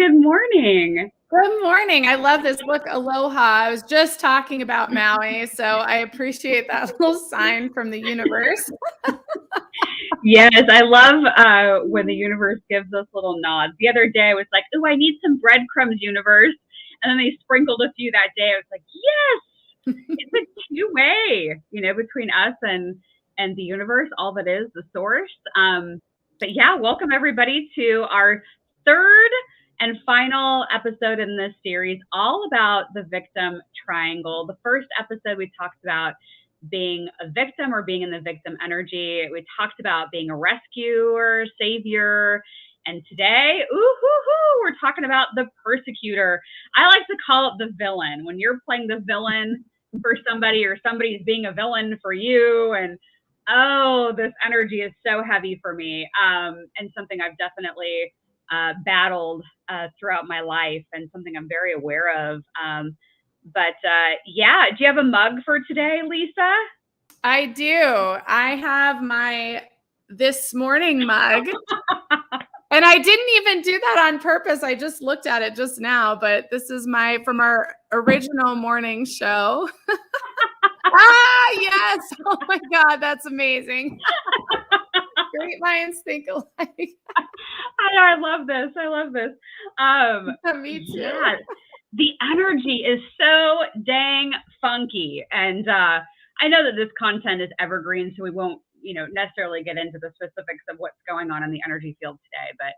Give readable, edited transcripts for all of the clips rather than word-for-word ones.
Good morning. Good morning. I love this book, Aloha. I was just talking about Maui, so I appreciate that little sign from the universe. Yes, I love when the universe gives us little nods. The other day I was like, oh, I need some breadcrumbs, universe. And then they sprinkled a few that day. I was like, yes, it's a two-way, between us and the universe, all that is, the source. But yeah, welcome everybody to our third and final episode in this series, all about the victim triangle. The first episode we talked about being a victim or being in the victim energy. We talked about being a rescuer, savior, and today, we're talking about the persecutor. I like to call it the villain. When you're playing the villain for somebody or somebody's being a villain for you, and this energy is so heavy for me, and something I've definitely battled throughout my life, and something I'm very aware of. But yeah, do you have a mug for today, Lisa? I do. I have my This Morning mug. And I didn't even do that on purpose. I just looked at it just now, but this is from our original morning show. Yes. Oh my God, that's amazing. Great minds think alike. I love this. I love this. Me too. Yeah, the energy is so dang funky. And I know that this content is evergreen, so we won't, necessarily get into the specifics of what's going on in the energy field today, but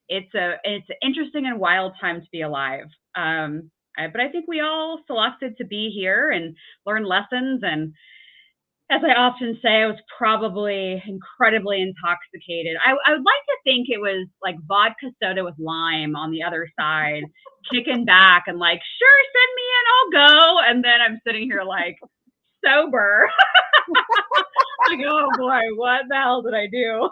it's an interesting and wild time to be alive. But I think we all selected to be here and learn lessons. And as I often say, I was probably incredibly intoxicated. I would like to think it was like vodka soda with lime on the other side, kicking back and like, sure, send me in, I'll go. And then I'm sitting here like sober. Like, oh boy, what the hell did I do?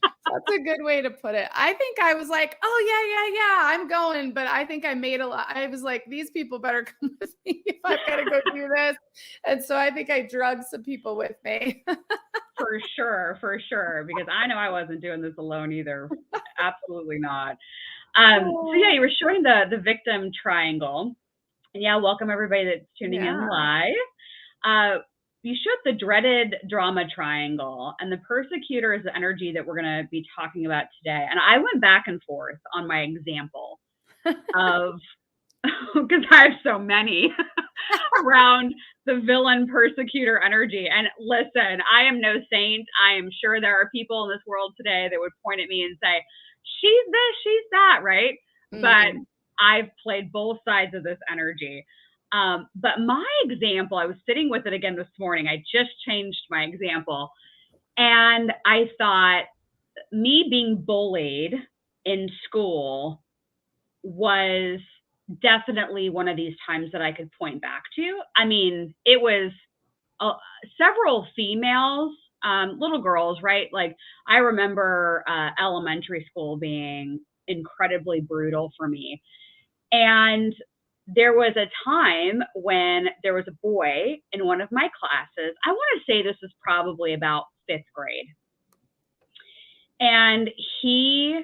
That's a good way to put it. I think I was like, oh, yeah, I'm going. But I think I made a lot. I was like, these people better come with me if I've got to go do this. And so I think I drugged some people with me. For sure. Because I know I wasn't doing this alone either. Absolutely not. So yeah, you were showing the victim triangle. And yeah, welcome everybody that's tuning in live. You showed the dreaded drama triangle, and the persecutor is the energy that we're going to be talking about today. And I went back and forth on my example of, because I have so many around the villain persecutor energy. And listen, I am no saint. I am sure there are people in this world today that would point at me and say, she's this, she's that, right? But I've played both sides of this energy. But my example, I was sitting with it again this morning. I just changed my example. And I thought me being bullied in school was definitely one of these times that I could point back to. I mean, it was several females, little girls, right? Like I remember elementary school being incredibly brutal for me. And there was a time when there was a boy in one of my classes. I want to say this was probably about 5th grade. And he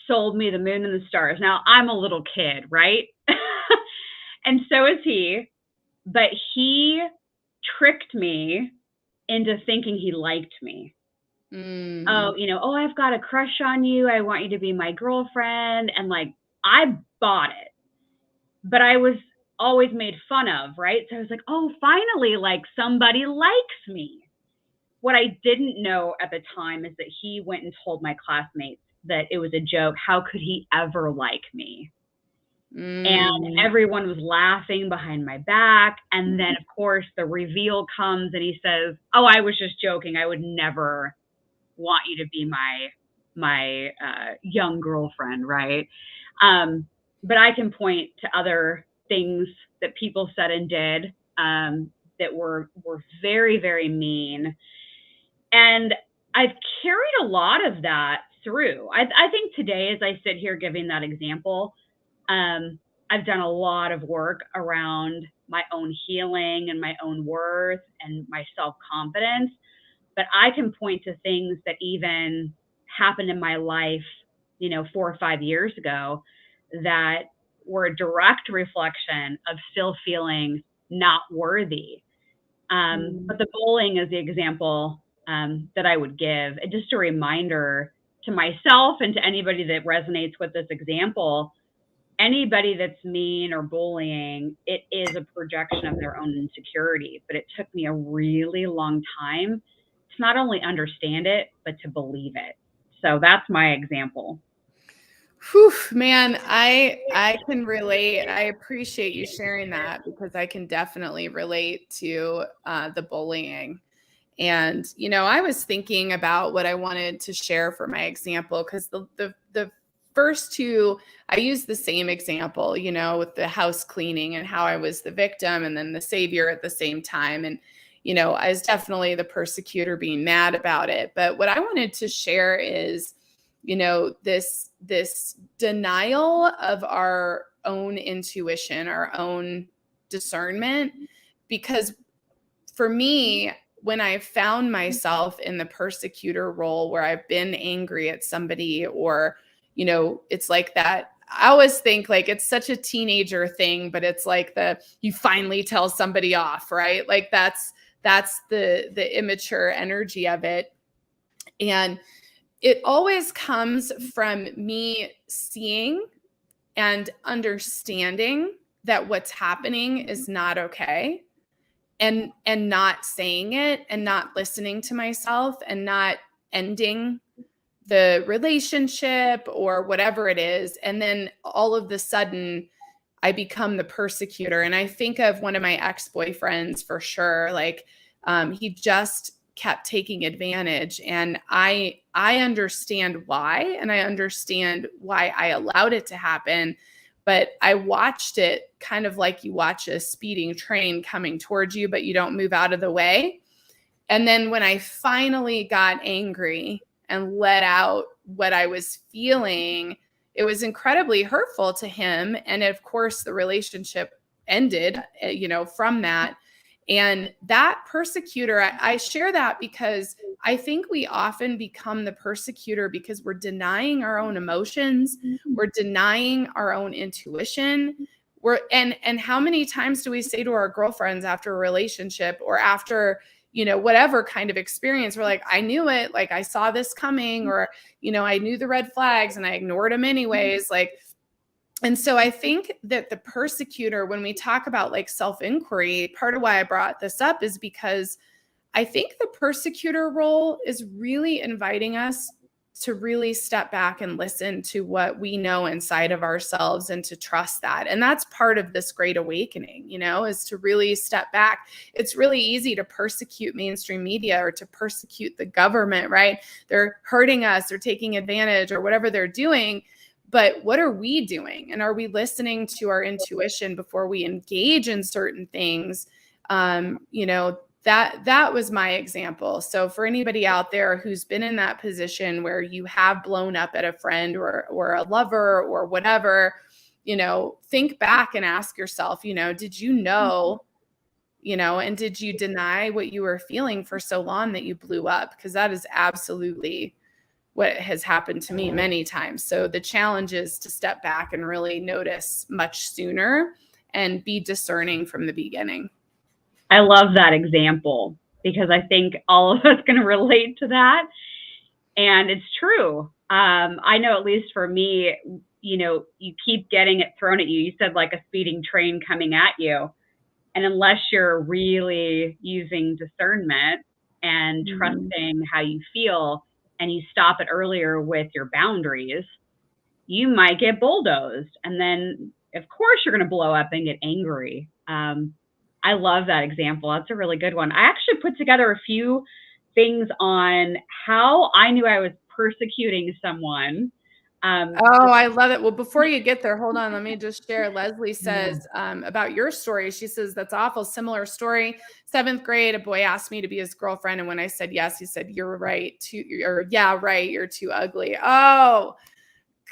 sold me the moon and the stars. Now, I'm a little kid, right? And so is he. But he tricked me into thinking he liked me. Oh, I've got a crush on you. I want you to be my girlfriend. And like, I bought it. But I was always made fun of, right? So I was like, oh, finally, like somebody likes me. What I didn't know at the time is that he went and told my classmates that it was a joke. How could he ever like me? And everyone was laughing behind my back. And then, of course, the reveal comes and he says, oh, I was just joking. I would never want you to be my young girlfriend, right? But I can point to other things that people said and did that were very, very mean. And I've carried a lot of that through. I think today, as I sit here giving that example, I've done a lot of work around my own healing and my own worth and my self-confidence. But I can point to things that even happened in my life 4 or 5 years ago that were a direct reflection of still feeling not worthy. But the bullying is the example that I would give. And just a reminder to myself and to anybody that resonates with this example, anybody that's mean or bullying, it is a projection of their own insecurity. But it took me a really long time to not only understand it, but to believe it. So that's my example. Whew, man, I can relate. I appreciate you sharing that because I can definitely relate to the bullying. And I was thinking about what I wanted to share for my example because the first two, I used the same example, with the house cleaning and how I was the victim and then the savior at the same time. And I was definitely the persecutor being mad about it. But what I wanted to share is this denial of our own intuition, our own discernment, because for me, when I found myself in the persecutor role where I've been angry at somebody or, it's like that. I always think like it's such a teenager thing, but it's like you finally tell somebody off, right? Like that's the immature energy of it. And it always comes from me seeing and understanding that what's happening is not okay, and not saying it and not listening to myself and not ending the relationship or whatever it is. And then all of the sudden I become the persecutor. And I think of one of my ex-boyfriends for sure. Like he just kept taking advantage, and I understand why, and I understand why I allowed it to happen, but I watched it kind of like you watch a speeding train coming towards you, but you don't move out of the way. And then when I finally got angry and let out what I was feeling, it was incredibly hurtful to him. And of course the relationship ended, from that. And that persecutor, I share that because I think we often become the persecutor because we're denying our own emotions. We're denying our own intuition. And how many times do we say to our girlfriends after a relationship or after, whatever kind of experience, we're like, I knew it. Like I saw this coming, or, I knew the red flags and I ignored them anyways. And so I think that the persecutor, when we talk about like self-inquiry, part of why I brought this up is because I think the persecutor role is really inviting us to really step back and listen to what we know inside of ourselves and to trust that. And that's part of this great awakening, is to really step back. It's really easy to persecute mainstream media or to persecute the government, right? They're hurting us or taking advantage or whatever they're doing. But what are we doing? And are we listening to our intuition before we engage in certain things? That was my example. So for anybody out there who's been in that position where you have blown up at a friend or a lover or whatever, think back and ask yourself, did you know, and did you deny what you were feeling for so long that you blew up? Because that is absolutely what has happened to me many times. So the challenge is to step back and really notice much sooner and be discerning from the beginning. I love that example because I think all of us can relate to that. And it's true. I know, at least for me, you keep getting it thrown at you. You said like a speeding train coming at you. And unless you're really using discernment and trusting how you feel, and you stop it earlier with your boundaries, you might get bulldozed. And then, of course, you're going to blow up and get angry. I love that example. That's a really good one. I actually put together a few things on how I knew I was persecuting someone. I love it. Well, before you get there, hold on. Let me just share. Leslie says about your story. She says, that's awful. Similar story. 7th grade, a boy asked me to be his girlfriend. And when I said yes, he said, you're right. Yeah, right. You're too ugly. Oh,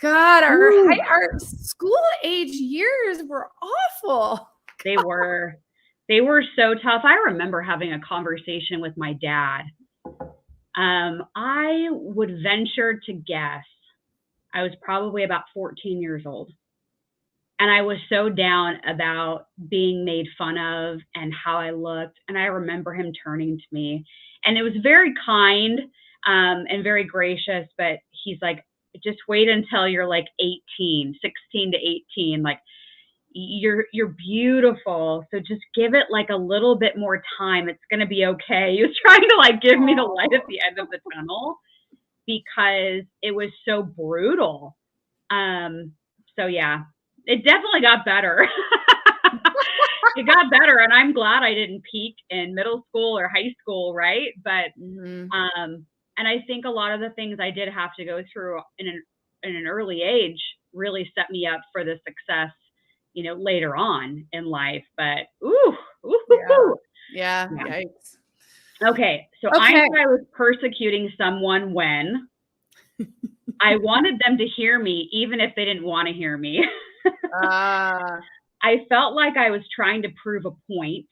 God. Our school age years were awful. They were so tough. I remember having a conversation with my dad. I would venture to guess I was probably about 14 years old. And I was so down about being made fun of and how I looked. And I remember him turning to me, and it was very kind and very gracious. But he's like, just wait until you're like 18, 16 to 18. Like, you're beautiful. So just give it like a little bit more time. It's going to be okay. He was trying to like give me the light at the end of the tunnel because it was so brutal. So yeah, it definitely got better. It got better, and I'm glad I didn't peak in middle school or high school, right? But and I think a lot of the things I did have to go through in an early age really set me up for the success, later on in life. But yeah. Yikes. Okay, so I knew I was persecuting someone when I wanted them to hear me, even if they didn't want to hear me. I felt like I was trying to prove a point.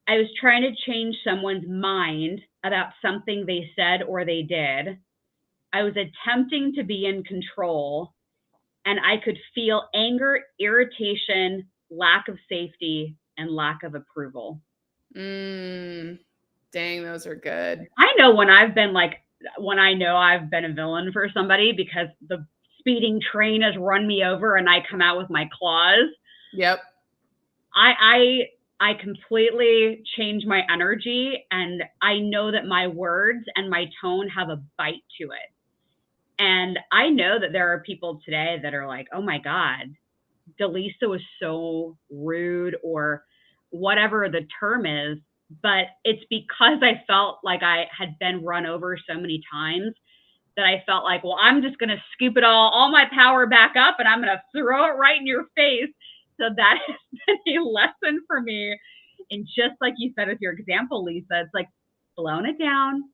I was trying to change someone's mind about something they said or they did. I was attempting to be in control, and I could feel anger, irritation, lack of safety, and lack of approval. Dang, those are good. I know when I know I've been a villain for somebody because the speeding train has run me over and I come out with my claws. Yep. I completely change my energy, and I know that my words and my tone have a bite to it. And I know that there are people today that are like, oh my God, Dallisa was so rude, or whatever the term is. But it's because I felt like I had been run over so many times that I felt like, well, I'm just going to scoop it all my power back up, and I'm going to throw it right in your face. So that has been a lesson for me. And just like you said with your example, Lisa, it's like blown it down.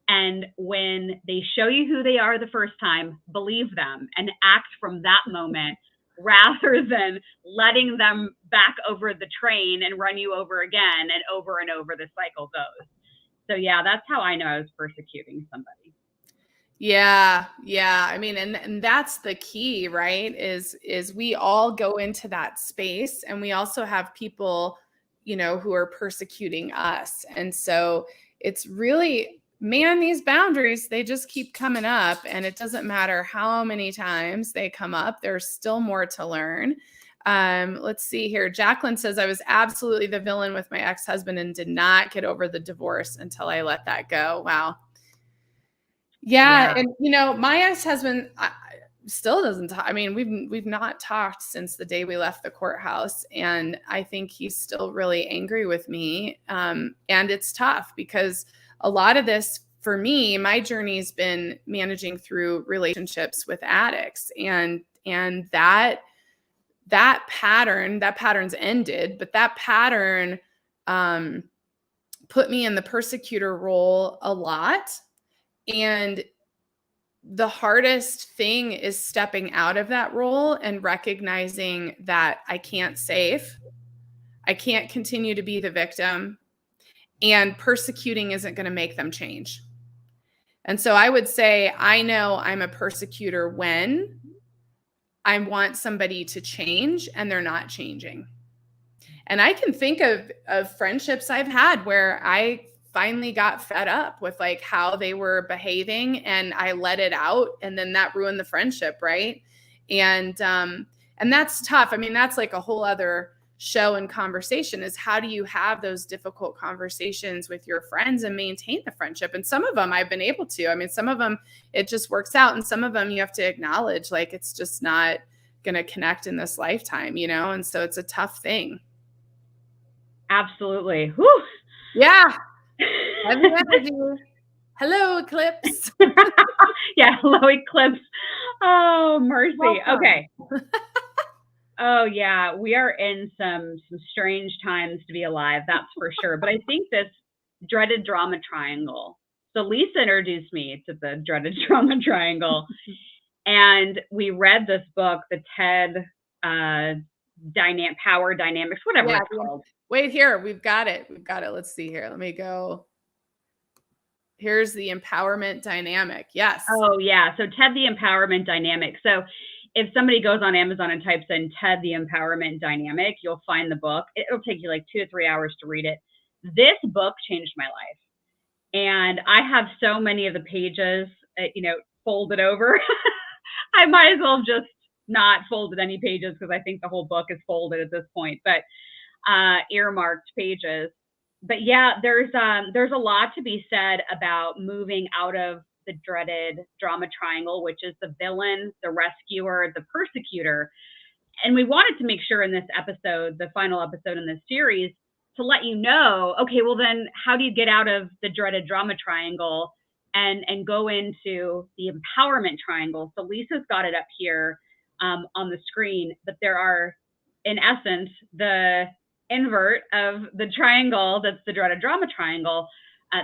And when they show you who they are the first time, believe them and act from that moment rather than letting them back over the train and run you over again, and over the cycle goes. So yeah, that's how I know I was persecuting somebody. Yeah. I mean, and that's the key, right? Is we all go into that space, and we also have people, who are persecuting us. And so it's really, man, these boundaries, they just keep coming up, and it doesn't matter how many times they come up. There's still more to learn. Let's see here. Jaclyn says, I was absolutely the villain with my ex-husband and did not get over the divorce until I let that go. Wow. Yeah. And, my ex-husband still doesn't talk. I mean, we've not talked since the day we left the courthouse. And I think he's still really angry with me. And it's tough because a lot of this, for me, my journey has been managing through relationships with addicts. And that pattern's ended, but that pattern put me in the persecutor role a lot. And the hardest thing is stepping out of that role and recognizing that I can't save. I can't continue to be the victim, and persecuting isn't going to make them change. And so I would say, I know I'm a persecutor when I want somebody to change and they're not changing. And I can think of friendships I've had where I finally got fed up with like how they were behaving, and I let it out, and then that ruined the friendship, right? And that's tough. I mean, that's like a whole other show and conversation, is how do you have those difficult conversations with your friends and maintain the friendship? And some of them I've been able to. I mean, some of them it just works out, and some of them you have to acknowledge like it's just not going to connect in this lifetime, and so it's a tough thing. Absolutely. Whew. Yeah. Heavy energy. Hello, Eclipse. Yeah, hello, Eclipse. Oh, mercy. Welcome. Okay. Oh, yeah. We are in some strange times to be alive, that's for sure. But I think this dreaded drama triangle. So Lisa introduced me to the dreaded drama triangle. And we read this book, the TED Power Dynamics, whatever it's called. Wait here. We've got it. Let's see here. Let me go. here's the empowerment dynamic. Yes. Oh yeah. So TED the Empowerment Dynamic. So if somebody goes on Amazon and types in TED the Empowerment Dynamic, you'll find the book. It'll take you like 2 to 3 hours to read it. This book changed my life. And I have so many of the pages, folded over. I might as well just not folded any pages because I think the whole book is folded at this point, but earmarked pages. But yeah, there's a lot to be said about moving out of the dreaded drama triangle, which is the villain, the rescuer, the persecutor. And we wanted to make sure in this episode, the final episode in this series, to let you know, okay, well then how do you get out of the dreaded drama triangle and go into the empowerment triangle? So Lisa's got it up here on the screen, but there are, in essence, the invert of the triangle that's the dreaded drama triangle,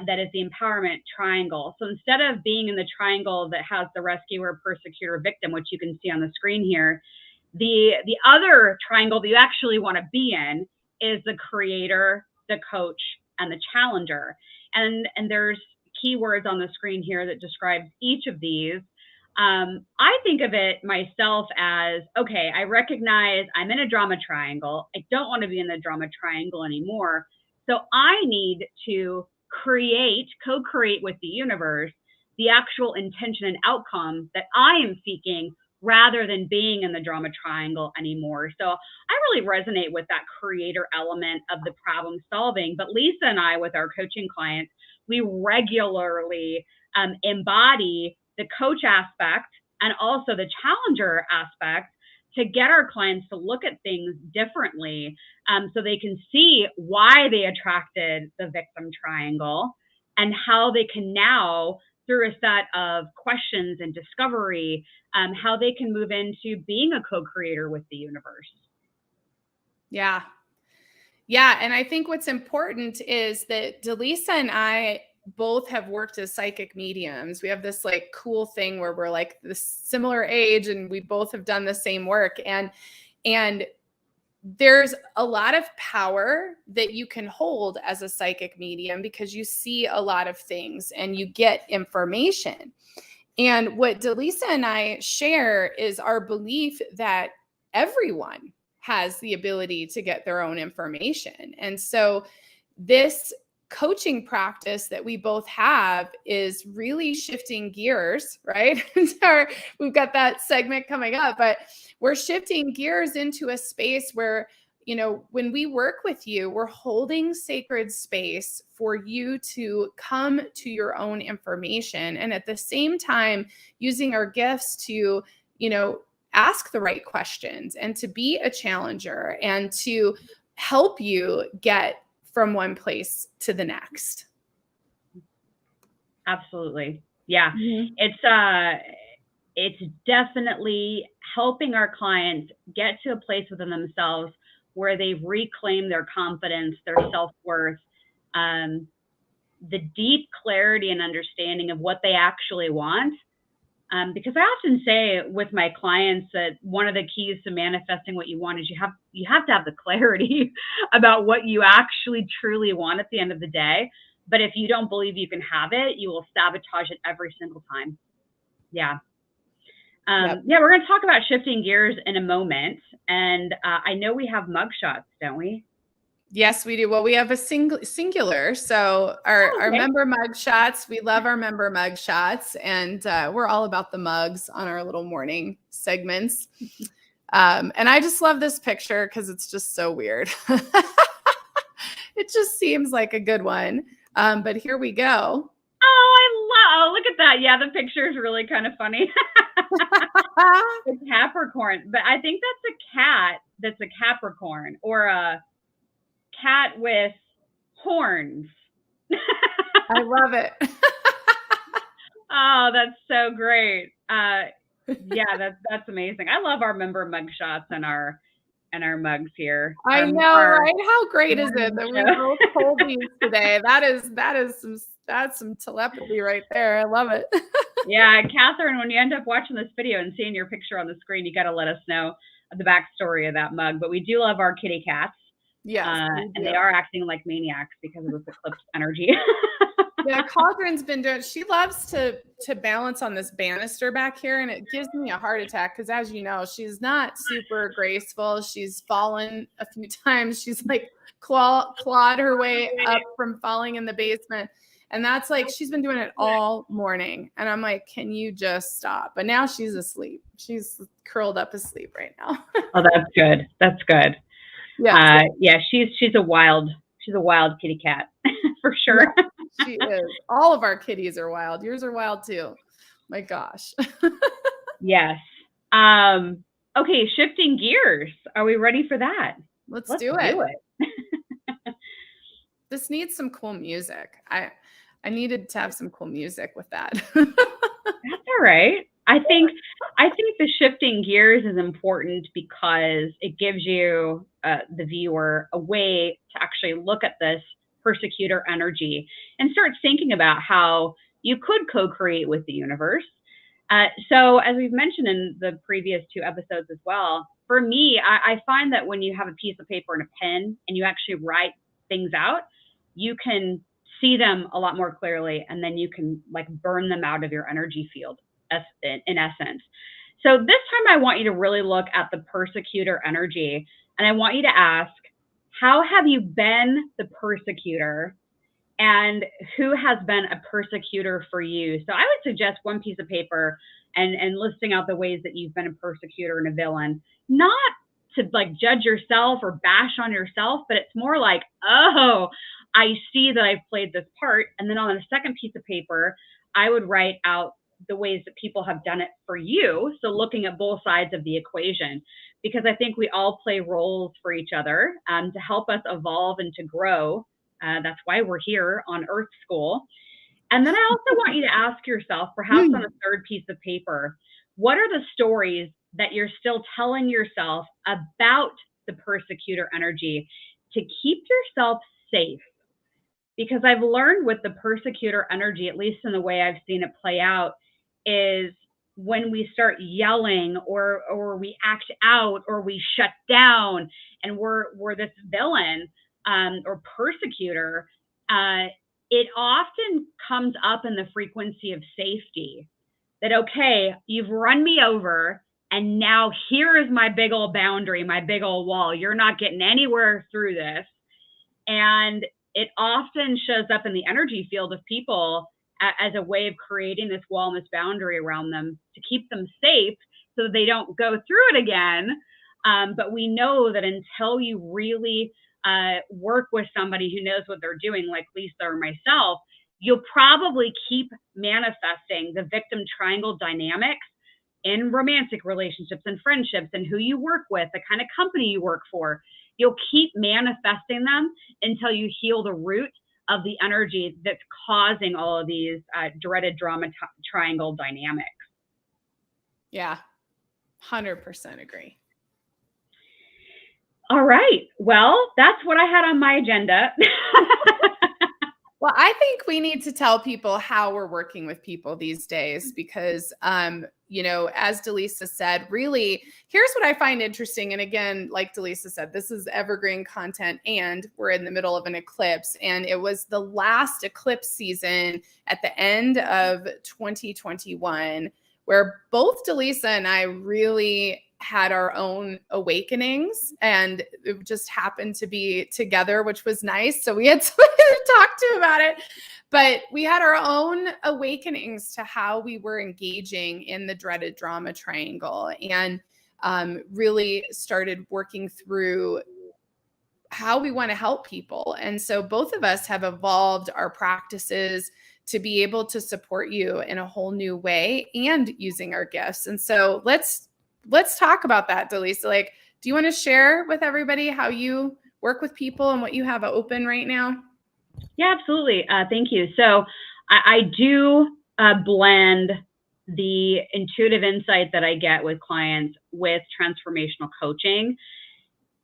that is the empowerment triangle. So instead of being in the triangle that has the rescuer, persecutor, victim, which you can see on the screen here, the other triangle that you actually want to be in is the creator, the coach, and the challenger. And there's keywords on the screen here that describes each of these. I think of it myself as, okay, I recognize I'm in a drama triangle. I don't want to be in the drama triangle anymore. So I need to co-create with the universe, the actual intention and outcome that I am seeking, rather than being in the drama triangle anymore. So I really resonate with that creator element of the problem solving. But Lisa and I, with our coaching clients, we regularly embody the coach aspect and also the challenger aspect to get our clients to look at things differently, so they can see why they attracted the victim triangle and how they can now, through a set of questions and discovery, how they can move into being a co-creator with the universe. Yeah. Yeah. And I think what's important is that Dallisa and I both have worked as psychic mediums. We have this like cool thing where we're like this similar age and we both have done the same work. And there's a lot of power that you can hold as a psychic medium because you see a lot of things and you get information. And what Dallisa and I share is our belief that everyone has the ability to get their own information. And so this coaching practice that we both have is really shifting gears, right? We've got that segment coming up, but we're shifting gears into a space where, when we work with you, we're holding sacred space for you to come to your own information. And at the same time, using our gifts to, ask the right questions and to be a challenger and to help you get from one place to the next. Absolutely. Yeah. Mm-hmm. It's definitely helping our clients get to a place within themselves where they reclaim their confidence, their self-worth, the deep clarity and understanding of what they actually want. Because I often say with my clients that one of the keys to manifesting what you want is you have to have the clarity about what you actually truly want at the end of the day. But if you don't believe you can have it, you will sabotage it every single time. Yeah. Yep. Yeah, we're going to talk about shifting gears in a moment. And I know we have mugshots, don't we? Yes, we do. Well, we have a singular. So our member mug shots, we love our member mug shots, and we're all about the mugs on our little morning segments. And I just love this picture because it's just so weird. It just seems like a good one. But here we go. Oh, look at that. Yeah, the picture is really kind of funny. The Capricorn. But I think that's a cat that's a Capricorn, or a cat with horns. I love it. Oh, that's so great. Yeah, that's amazing. I love our member mug shots and our mugs here. I know, right? How great is it that we both hold these today? That's some telepathy right there. I love it. Yeah, Catherine, when you end up watching this video and seeing your picture on the screen, you got to let us know the backstory of that mug. But we do love our kitty cats. Yes, and they are acting like maniacs because of this eclipse energy. Yeah, Cauldron's been doing, she loves to balance on this banister back here, and it gives me a heart attack because, as you know, she's not super graceful. She's fallen a few times. She's like clawed her way up from falling in the basement. And that's like, she's been doing it all morning. And I'm like, can you just stop? But now she's asleep. She's curled up asleep right now. Oh, that's good. That's good. Yeah. Yeah, she's a wild kitty cat for sure. Yeah, she is. All of our kitties are wild. Yours are wild too. My gosh. Yes. Okay, shifting gears. Are we ready for that? Let's do it. This needs some cool music. I needed to have some cool music with that. That's all right. I think the shifting gears is important because it gives you, the viewer, a way to actually look at this persecutor energy and start thinking about how you could co-create with the universe. So as we've mentioned in the previous 2 episodes as well, for me, I find that when you have a piece of paper and a pen and you actually write things out, you can see them a lot more clearly, and then you can like burn them out of your energy field in essence. So this time I want you to really look at the persecutor energy, and I want you to ask, how have you been the persecutor, and who has been a persecutor for you? So I would suggest one piece of paper and listing out the ways that you've been a persecutor and a villain, not to like judge yourself or bash on yourself, but it's more like, oh, I see that I've played this part. And then on the second piece of paper, I would write out the ways that people have done it for you. So looking at both sides of the equation, because I think we all play roles for each other, to help us evolve and to grow. That's why we're here on Earth School. And then I also want you to ask yourself, perhaps on a third piece of paper, what are the stories that you're still telling yourself about the persecutor energy to keep yourself safe? Because I've learned with the persecutor energy, at least in the way I've seen it play out, is when we start yelling or we act out or we shut down and we're this villain, or persecutor, it often comes up in the frequency of safety. That, okay, you've run me over, and now here is my big old boundary, my big old wall. You're not getting anywhere through this. And it often shows up in the energy field of people as a way of creating this wall and this boundary around them to keep them safe so that they don't go through it again. But we know that until you really work with somebody who knows what they're doing, like Lisa or myself, you'll probably keep manifesting the victim triangle dynamics in romantic relationships and friendships and who you work with, the kind of company you work for. You'll keep manifesting them until you heal the root of the energy that's causing all of these dreaded drama triangle dynamics. Yeah, 100% agree. All right. Well, that's what I had on my agenda. Well, I think we need to tell people how we're working with people these days because, you know, as Dallisa said, really, here's what I find interesting. And again, like Dallisa said, this is evergreen content and we're in the middle of an eclipse. And it was the last eclipse season at the end of 2021 where both Dallisa and I really had our own awakenings, and it just happened to be together, which was nice. So we had somebody to talk to about it, but we had our own awakenings to how we were engaging in the dreaded drama triangle, and really started working through how we want to help people. And so both of us have evolved our practices to be able to support you in a whole new way and using our gifts. And so let's talk about that, Dallisa. Like, do you want to share with everybody how you work with people and what you have open right now? Yeah, absolutely. Thank you. So I do blend the intuitive insight that I get with clients with transformational coaching.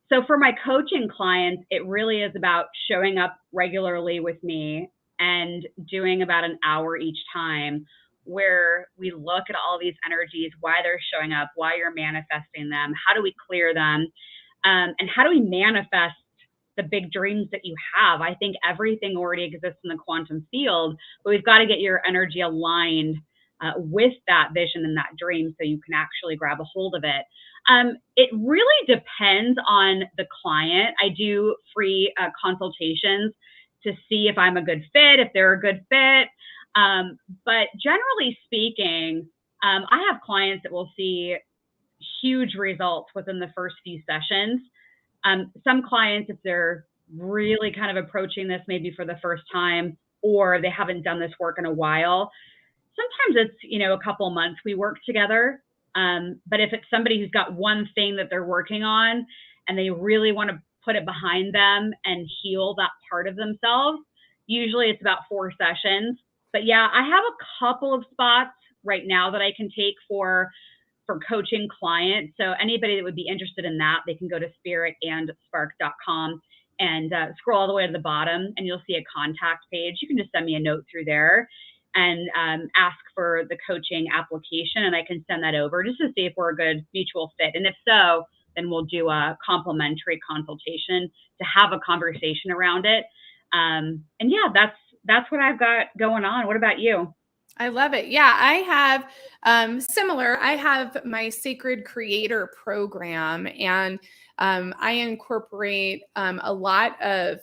So for my coaching clients, it really is about showing up regularly with me and doing about an hour each time, where we look at all these energies, why they're showing up, why you're manifesting them, how do we clear them, and how do we manifest the big dreams that you have. I think everything already exists in the quantum field, but we've got to get your energy aligned with that vision and that dream so you can actually grab a hold of it. It really depends on the client. I do free consultations to see if I'm a good fit, if they're a good fit. But generally speaking, I have clients that will see huge results within the first few sessions. Some clients, if they're really kind of approaching this maybe for the first time, or they haven't done this work in a while, sometimes it's, a couple months we work together. But if it's somebody who's got one thing that they're working on and they really want to put it behind them and heal that part of themselves, usually it's about 4 sessions. But yeah, I have a couple of spots right now that I can take for coaching clients. So anybody that would be interested in that, they can go to spiritandspark.com and scroll all the way to the bottom, and you'll see a contact page. You can just send me a note through there and ask for the coaching application, and I can send that over just to see if we're a good mutual fit. And if so, then we'll do a complimentary consultation to have a conversation around it. And yeah, that's what I've got going on. What about you? I love it. Yeah, I have similar. I have my Sacred Creator program, and I incorporate a lot of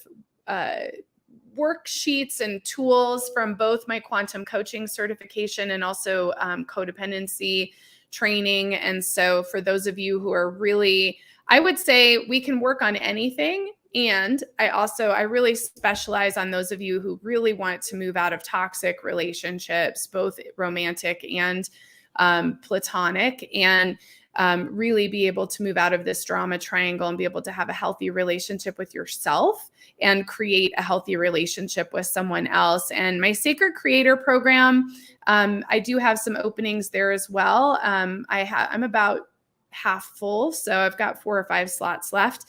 worksheets and tools from both my quantum coaching certification and also codependency training. And so for those of you who are really, I would say we can work on anything. And I really specialize on those of you who really want to move out of toxic relationships, both romantic and platonic, and really be able to move out of this drama triangle and be able to have a healthy relationship with yourself and create a healthy relationship with someone else. And my Sacred Creator program, I do have some openings there as well. I'm about half full, so I've got 4 or 5 slots left.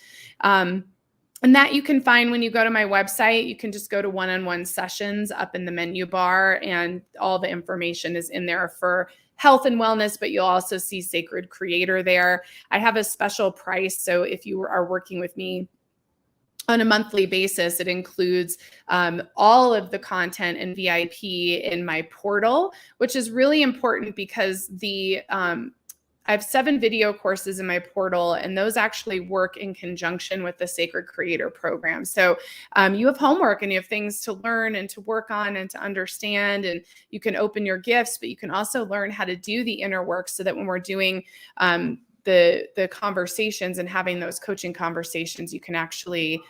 And that you can find when you go to my website. You can just go to one-on-one sessions up in the menu bar, and all the information is in there for health and wellness, but you'll also see Sacred Creator there. I have a special price. So if you are working with me on a monthly basis, it includes all of the content and VIP in my portal, which is really important because I have 7 video courses in my portal, and those actually work in conjunction with the Sacred Creator program. So you have homework and you have things to learn and to work on and to understand, and you can open your gifts, but you can also learn how to do the inner work so that when we're doing the conversations and having those coaching conversations, you can actually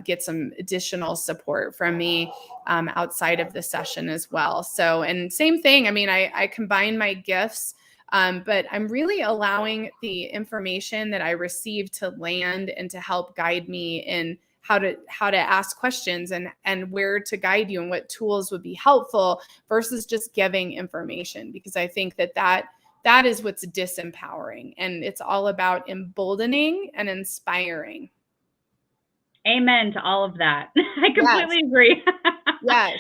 get some additional support from me outside of the session as well. So, and same thing, I combine my gifts, but I'm really allowing the information that I receive to land and to help guide me in how to ask questions and where to guide you and what tools would be helpful versus just giving information, because I think that is what's disempowering, and it's all about emboldening and inspiring. Amen to all of that. I completely agree. Yes.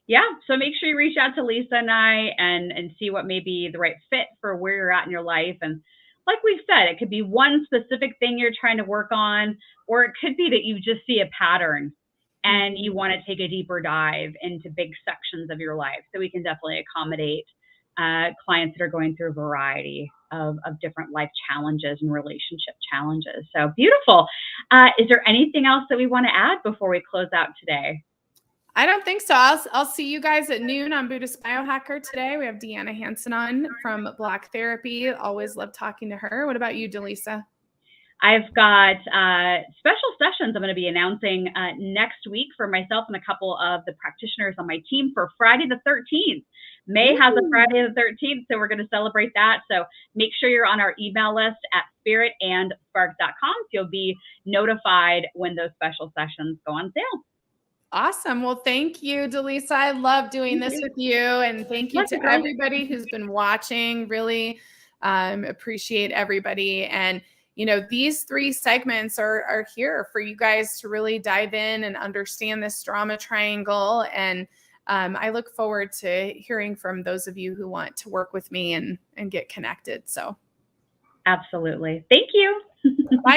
Yeah. So make sure you reach out to Lisa and I and see what may be the right fit for where you're at in your life. And like we've said, it could be one specific thing you're trying to work on, or it could be that you just see a pattern and you want to take a deeper dive into big sections of your life. So we can definitely accommodate clients that are going through a variety of different life challenges and relationship challenges. So beautiful. Is there anything else that we want to add before we close out today? I don't think so. I'll see you guys at noon on Buddhist Biohacker today. We have Deanna Hansen on from Black Therapy. Always love talking to her. What about you, Dallisa? I've got special sessions I'm going to be announcing next week for myself and a couple of the practitioners on my team for Friday the 13th. May has a Friday the 13th, so we're going to celebrate that. So make sure you're on our email list at spiritandspark.com so you'll be notified when those special sessions go on sale. Awesome. Well, thank you, Dallisa. I love doing this with you. And thank you to everybody who's been watching. Really appreciate everybody. And, these 3 segments are here for you guys to really dive in and understand this drama triangle. And I look forward to hearing from those of you who want to work with me and get connected. So. Absolutely. Thank you.